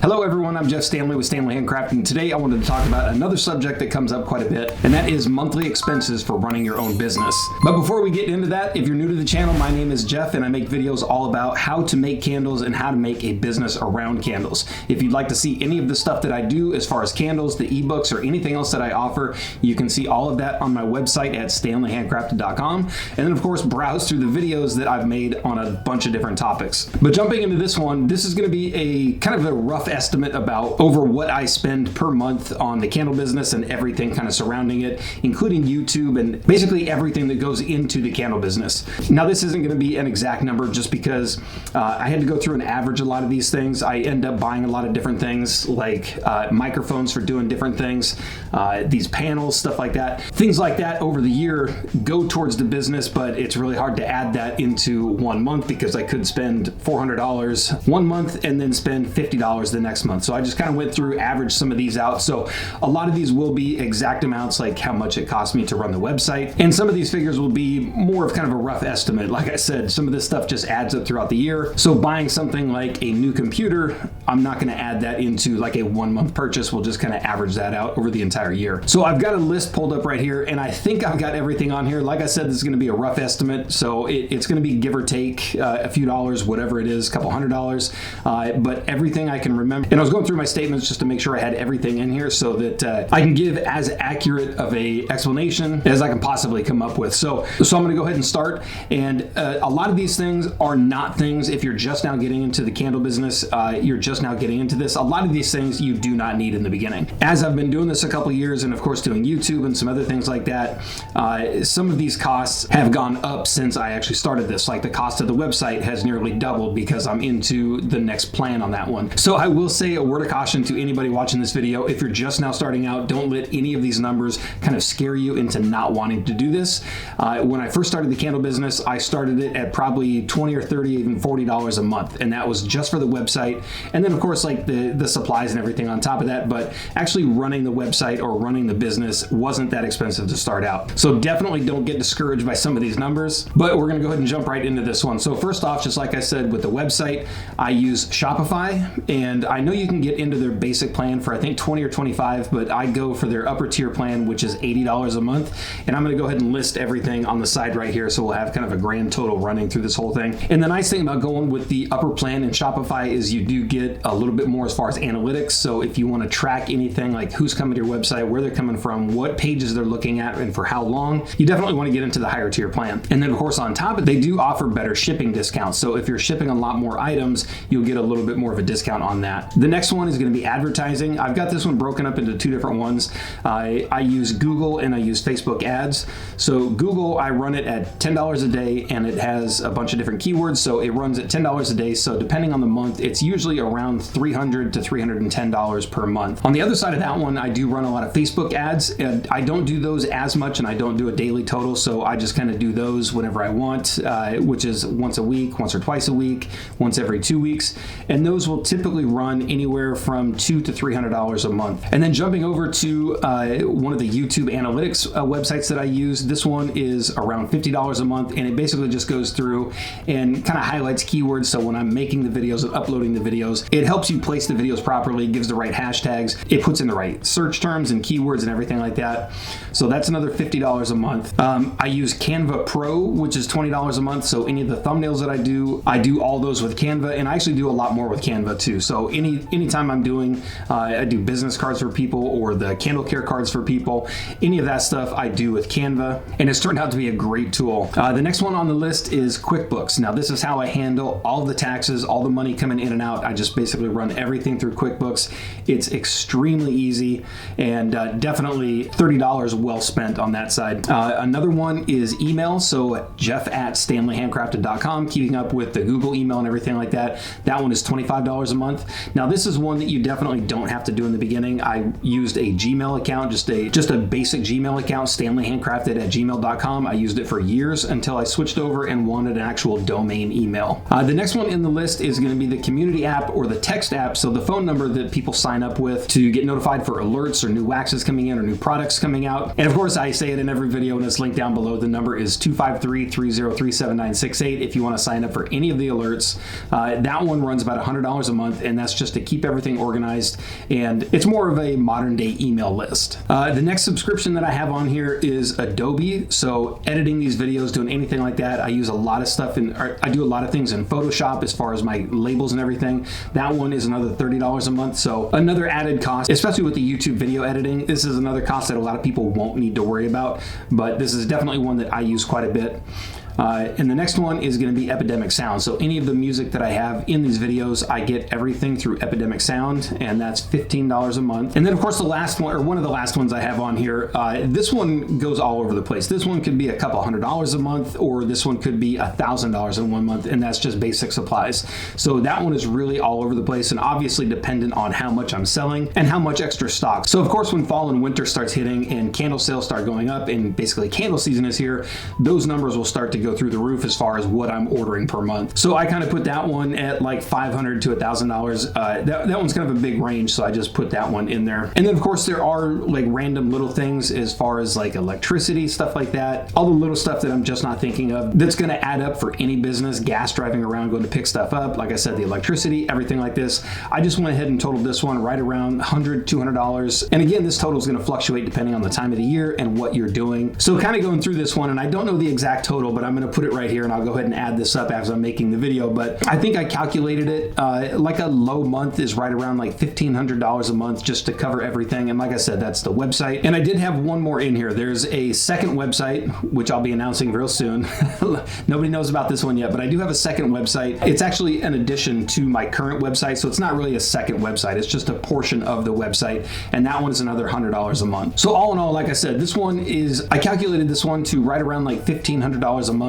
Hello everyone, I'm Jeff Standley with Standley Handcraft, and today I wanted to talk about another subject that comes up quite a bit, and that is monthly expenses for running your own business. But before we get into that, if you're new to the channel, my name is Jeff and I make videos all about how to make candles and how to make a business around candles. If you'd like to see any of the stuff that I do as far as candles, the ebooks, or anything else that I offer, you can see all of that on my website at stanleyhandcrafted.com, and then of course browse through the videos that I've made on a bunch of different topics. But jumping into this one, this is going to be a kind of a rough estimate about over what I spend per month on the candle business and everything kind of surrounding it, including YouTube and basically everything that goes into the candle business. Now this isn't going to be an exact number just because I had to go through and average a lot of these things. I end up buying a lot of different things like microphones for doing different things, these panels, stuff like that. Things like that over the year go towards the business, but it's really hard to add that into 1 month because I could spend $400 1 month and then spend $50 the next month. So I just kind of went through, averaged some of these out. So a lot of these will be exact amounts, like how much it cost me to run the website. And some of these figures will be more of kind of a rough estimate. Like I said, some of this stuff just adds up throughout the year. So buying something like a new computer, I'm not going to add that into like a 1 month purchase. We'll just kind of average that out over the entire year. So I've got a list pulled up right here, and I think I've got everything on here. Like I said, this is going to be a rough estimate. So it's going to be give or take a few dollars, whatever it is, a couple $100. But everything I can remember, and I was going through my statements just to make sure I had everything in here so that I can give as accurate of a explanation as I can possibly come up with. So I'm going to go ahead and start. And a lot of these things are not things, if you're just now getting into the candle business, you're just now getting into this, a lot of these things you do not need in the beginning. As I've been doing this a couple years and of course doing YouTube and some other things like that, some of these costs have gone up since I actually started this. Like the cost of the website has nearly doubled because I'm into the next plan on that one. So I will say a word of caution to anybody watching this video. If you're just now starting out, don't let any of these numbers kind of scare you into not wanting to do this. When I first started the candle business, I started it at probably $20 or $30, even $40 a month. And that was just for the website. And then of course, like the supplies and everything on top of that, but actually running the website or running the business wasn't that expensive to start out. So definitely don't get discouraged by some of these numbers, but we're gonna go ahead and jump right into this one. So first off, just like I said with the website, I use Shopify, and I know you can get into their basic plan for I think 20 or 25, but I go for their upper tier plan, which is $80 a month. And I'm gonna go ahead and list everything on the side right here. So we'll have kind of a grand total running through this whole thing. And the nice thing about going with the upper plan in Shopify is you do get a little bit more as far as analytics. So if you want to track anything like who's coming to your website, where they're coming from, what pages they're looking at, and for how long, you definitely want to get into the higher tier plan. And then of course on top of it, they do offer better shipping discounts. So if you're shipping a lot more items, you'll get a little bit more of a discount on that. The next one is going to be advertising. I've got this one broken up into two different ones. I use Google and I use Facebook ads. So Google, I run it at $10 a day, and it has a bunch of different keywords. So it runs at $10 a day. So depending on the month, it's usually around $300 to $310 per month. On the other side of that one, I do run a lot of Facebook ads, and I don't do those as much, and I don't do a daily total. So I just kind of do those whenever I want, which is once a week, once or twice a week, once every 2 weeks. And those will typically run anywhere from $200 to $300 a month. And then jumping over to one of the YouTube analytics websites that I use, this one is around $50 a month, and it basically just goes through and kind of highlights keywords. So when I'm making the videos and uploading the videos, it helps you place the videos properly, gives the right hashtags, it puts in the right search terms and keywords and everything like that. So that's another $50 a month. I use Canva Pro, which is $20 a month. So any of the thumbnails that I do all those with Canva, and I actually do a lot more with Canva too. So anytime I'm doing, I do business cards for people or the candle care cards for people, any of that stuff I do with Canva, and it's turned out to be a great tool. The next one on the list is Quickbooks. Now this is how I handle all the taxes, all the money coming in and out. I just basically run everything through Quickbooks. It's extremely easy, and definitely $30 well spent on that side. Another one is email. So jeff@stanleyhandcrafted.com, keeping up with the Google email and everything like that. That one is $25 a month. Now this is one that you definitely don't have to do in the beginning. I used a Gmail account, just a basic Gmail account, stanleyhandcrafted@gmail.com. I used it for years until I switched over and wanted an actual domain email. The next one in the list is going to be the community app or the text app. So the phone number that people sign up with to get notified for alerts or new waxes coming in or new products coming out. And of course I say it in every video and it's linked down below. The number is 253-303-7968 if you want to sign up for any of the alerts. That one runs about $100 a month, and that's that's just to keep everything organized, and it's more of a modern day email list. The next subscription that I have on here is Adobe. So editing these videos, doing anything like that, I use a lot of stuff I do a lot of things in Photoshop as far as my labels and everything. That one is another $30 a month. So another added cost, especially with the YouTube video editing. This is another cost that a lot of people won't need to worry about, but this is definitely one that I use quite a bit. And the next one is going to be Epidemic Sound. So any of the music that I have in these videos, I get everything through Epidemic Sound, and that's $15 a month. And then of course the last one, or one of the last ones I have on here, this one goes all over the place. This one could be a couple $100 a month, or this one could be $1,000 in 1 month, and that's just basic supplies. So that one is really all over the place, and obviously dependent on how much I'm selling and how much extra stock. So of course when fall and winter starts hitting and candle sales start going up, and basically candle season is here, those numbers will start to go through the roof as far as what I'm ordering per month. So I kind of put that one at like $500 to $1,000. That one's kind of a big range, so I just put that one in there. And then of course there are like random little things as far as like electricity, stuff like that. All the little stuff that I'm just not thinking of that's going to add up for any business. Gas, driving around, going to pick stuff up. Like I said, the electricity, everything like this. I just went ahead and totaled this one right around $100, $200. And again, this total is going to fluctuate depending on the time of the year and what you're doing. So kind of going through this one, and I don't know the exact total, but I'm going to put it right here, and I'll go ahead and add this up as I'm making the video. But I think I calculated it like a low month is right around like $1,500 a month just to cover everything. And like I said, that's the website. And I did have one more in here. There's a second website, which I'll be announcing real soon. Nobody knows about this one yet, but I do have a second website. It's actually an addition to my current website, so it's not really a second website. It's just a portion of the website, and that one is another $100 a month. So all in all, like I said, this one is, I calculated this one to right around like $1,500 a month.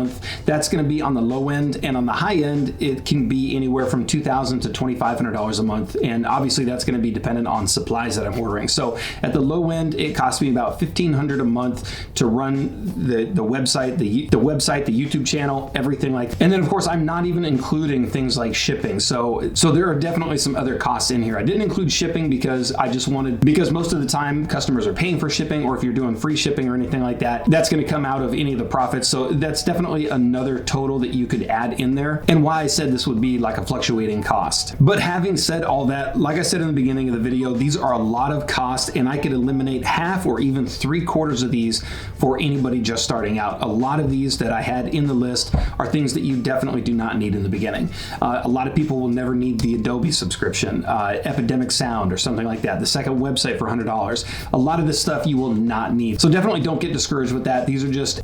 That's going to be on the low end, and on the high end, it can be anywhere from $2,000 to $2,500 a month. And obviously that's going to be dependent on supplies that I'm ordering. So at the low end, it costs me about $1,500 a month to run the website, the YouTube channel, everything like that. And then of course, I'm not even including things like shipping. So there are definitely some other costs in here. I didn't include shipping because because most of the time customers are paying for shipping, or if you're doing free shipping or anything like that, that's going to come out of any of the profits. So that's definitely another total that you could add in there, and why I said this would be like a fluctuating cost. But having said all that, like I said in the beginning of the video, these are a lot of cost, and I could eliminate half or even 3/4 of these for anybody just starting out. A lot of these that I had in the list are things that you definitely do not need in the beginning. A lot of people will never need the Adobe subscription, Epidemic Sound or something like that, the second website for $100. A lot of this stuff you will not need. So definitely don't get discouraged with that. These are just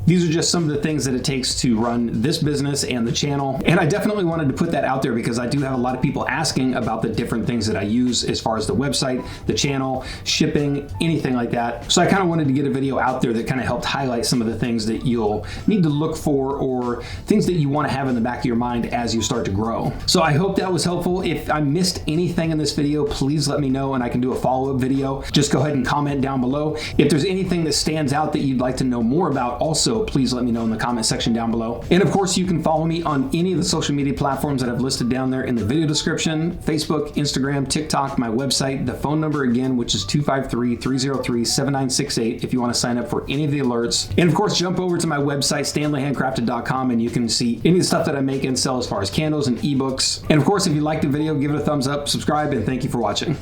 some of the things that it takes to run this business and the channel. And I definitely wanted to put that out there because I do have a lot of people asking about the different things that I use as far as the website, the channel, shipping, anything like that. So I kind of wanted to get a video out there that kind of helped highlight some of the things that you'll need to look for, or things that you want to have in the back of your mind as you start to grow. So I hope that was helpful. If I missed anything in this video, please let me know and I can do a follow-up video. Just go ahead and comment down below. If there's anything that stands out that you'd like to know more about, also please let me know in the comment section down below. And of course, you can follow me on any of the social media platforms that I've listed down there in the video description: Facebook, Instagram, TikTok, my website, the phone number again, which is 253-303-7968 if you want to sign up for any of the alerts. And of course, jump over to my website, StanleyHandcrafted.com, and you can see any of the stuff that I make and sell as far as candles and ebooks. And of course, if you liked the video, give it a thumbs up, subscribe, and thank you for watching.